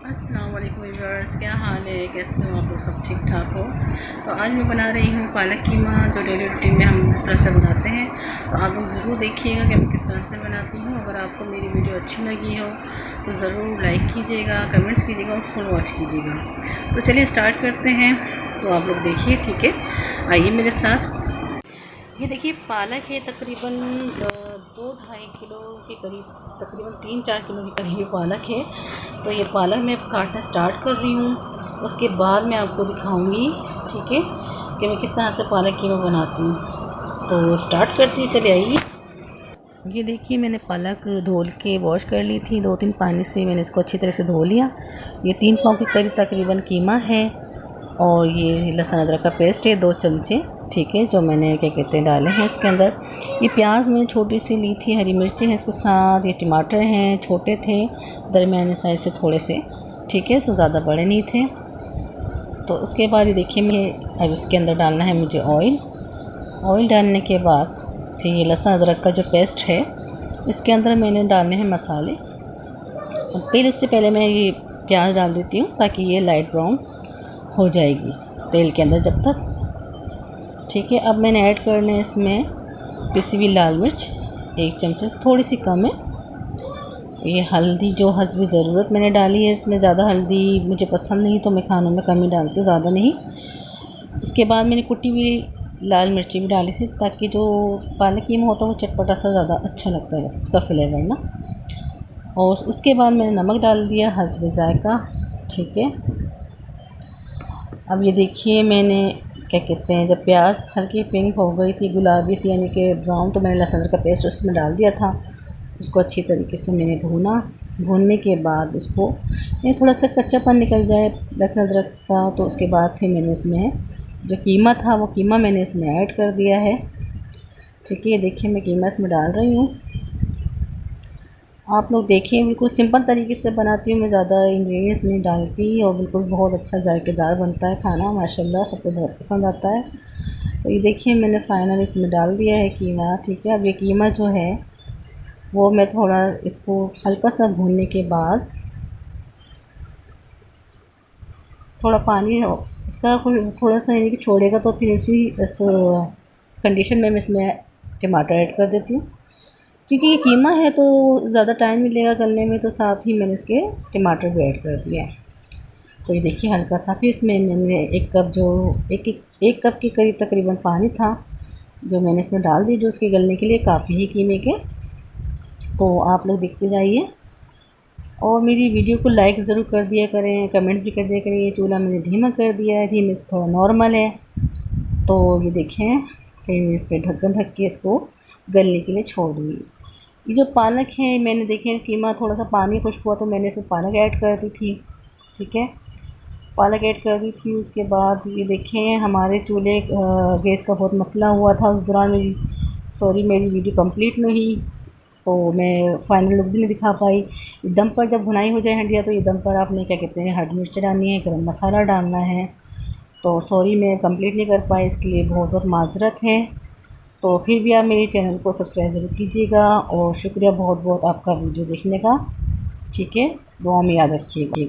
अस्सलाम वालेकुम व्यूअर्स, क्या हाल है, कैसे हो आप लोग? सब ठीक ठाक हो? तो आज मैं बना रही हूँ पालक कीमा, जो डेली रूटीन में हम इस तरह से बनाते हैं। तो आप लोग ज़रूर देखिएगा कि मैं किस तरह से बनाती हूँ। अगर आपको मेरी वीडियो अच्छी लगी हो तो ज़रूर लाइक कीजिएगा, कमेंट्स कीजिएगा और फुल वॉच कीजिएगा। तो चलिए स्टार्ट करते हैं। तो आप लोग देखिए, ठीक है, आइए मेरे साथ। ये देखिए पालक है, तकरीबन 2-2.5 किलो के करीब, तकरीबन 3-4 किलो के करीब पालक है। तो ये पालक मैं काटना स्टार्ट कर रही हूँ। उसके बाद मैं आपको दिखाऊंगी, ठीक है, कि मैं किस तरह से पालक कीमा बनाती हूँ। तो स्टार्ट करती है, चले आइए। ये देखिए मैंने पालक धोल के वॉश कर ली थी, 2-3 पानी से मैंने इसको अच्छी तरह से धो लिया। ये 3 पाव के करीब तकरीबन कीमा है। और ये लहसुन अदरक का पेस्ट है 2 चमचे, ठीक है, जो मैंने क्या कहते हैं डाले हैं इसके अंदर। ये प्याज मैंने छोटी सी ली थी, हरी मिर्ची है इसके साथ, ये टमाटर हैं, छोटे थे, दरमियाने साइज से थोड़े से, ठीक है, तो ज़्यादा बड़े नहीं थे। तो उसके बाद ये देखिए मैं अब इसके अंदर डालना है मुझे ऑयल डालने के बाद फिर ये लहसुन अदरक का जो पेस्ट है इसके अंदर मैंने डालने हैं मसाले। और फिर उससे पहले मैं ये प्याज डाल देती हूँ ताकि ये लाइट ब्राउन हो जाएगी तेल के अंदर जब तक, ठीक है। अब मैंने ऐड करना है इसमें पिसी हुई लाल मिर्च, 1 चमचे से थोड़ी सी कम है। ये हल्दी जो हस्बे ज़रूरत मैंने डाली है, इसमें ज़्यादा हल्दी मुझे पसंद नहीं तो मैं खानों में कम ही डालती हूँ, ज़्यादा नहीं। उसके बाद मैंने कुटी हुई लाल मिर्ची भी डाली थी ताकि जो पालक कीमा होता है वो चटपटा सा ज़्यादा अच्छा लगता है उसका फ्लेवर ना। और उसके बाद मैंने नमक डाल दिया हस्बे ज़ायका, ठीक है। अब ये देखिए मैंने क्या कहते हैं, जब प्याज हल्की पिंक हो गई थी, गुलाबी सी यानी कि ब्राउन, तो मैंने लहसुन का पेस्ट उसमें डाल दिया था। उसको अच्छी तरीके से मैंने भूनने के बाद उसको ये थोड़ा सा कच्चापन निकल जाए लहसुन अदरक का, तो उसके बाद फिर मैंने इसमें जो कीमा था वो कीमा मैंने इसमें ऐड कर दिया है, ठीक है। देखिए मैं कीमा इसमें डाल रही हूँ। आप लोग देखिए बिल्कुल सिंपल तरीके से बनाती हूँ मैं, ज़्यादा इंग्रेडिएंट्स नहीं डालती और बिल्कुल बहुत अच्छा जायकेदार बनता है खाना, माशाल्लाह सबको बहुत पसंद आता है। तो ये देखिए मैंने फ़ाइनल इसमें डाल दिया है कीमा, ठीक है। अब ये कीमा जो है वो मैं थोड़ा इसको हल्का सा भूनने के बाद थोड़ा पानी इसका थोड़ा सा यानी कि छोड़ेगा, तो फिर इसी इस कंडीशन में मैं इसमें टमाटर ऐड कर देती हूँ, क्योंकि ये कीमा है तो ज़्यादा टाइम नहीं लेगा गलने में। तो साथ ही मैंने इसके टमाटर भी ऐड कर दिया है। तो ये देखिए हल्का सा फिर इसमें मैंने 1 कप जो एक कप के करीब तकरीबन पानी था जो मैंने इसमें डाल दी, जो उसके गलने के लिए काफ़ी ही कीमे के। तो आप लोग देखते जाइए और मेरी वीडियो को लाइक ज़रूर कर दिया करें, कमेंट्स भी कर दिया करें। ये चूल्हा मैंने धीमा कर दिया है, धीमे से थोड़ा नॉर्मल है। तो ये देखें फिर मैं इस पर ढक्कन ढक के इसको गलने के लिए छोड़ दूँगी। ये जो पालक है मैंने देखे कीमा थोड़ा सा पानी खुश्क हुआ तो मैंने इसमें पालक ऐड कर दी थी, ठीक है, पालक ऐड कर दी थी। उसके बाद ये देखें हमारे चूल्हे गैस का बहुत मसला हुआ था उस दौरान, मेरी वीडियो कंप्लीट नहीं हुई, तो मैं फाइनल लुक भी नहीं दिखा पाई। दम पर जब भुनाई हो जाए हंडिया तो ये दम पर आपने क्या कहते हैं हरी मिर्च डालनी है, गरम मसाला डालना है। तो सॉरी मैं कंप्लीट नहीं कर पाई, इसके लिए बहुत बहुत माज़रत है। तो फिर भी आप मेरे चैनल को सब्सक्राइब ज़रूर कीजिएगा और शुक्रिया बहुत बहुत आपका वीडियो देखने का, ठीक है। दुआ में याद रखिएगा।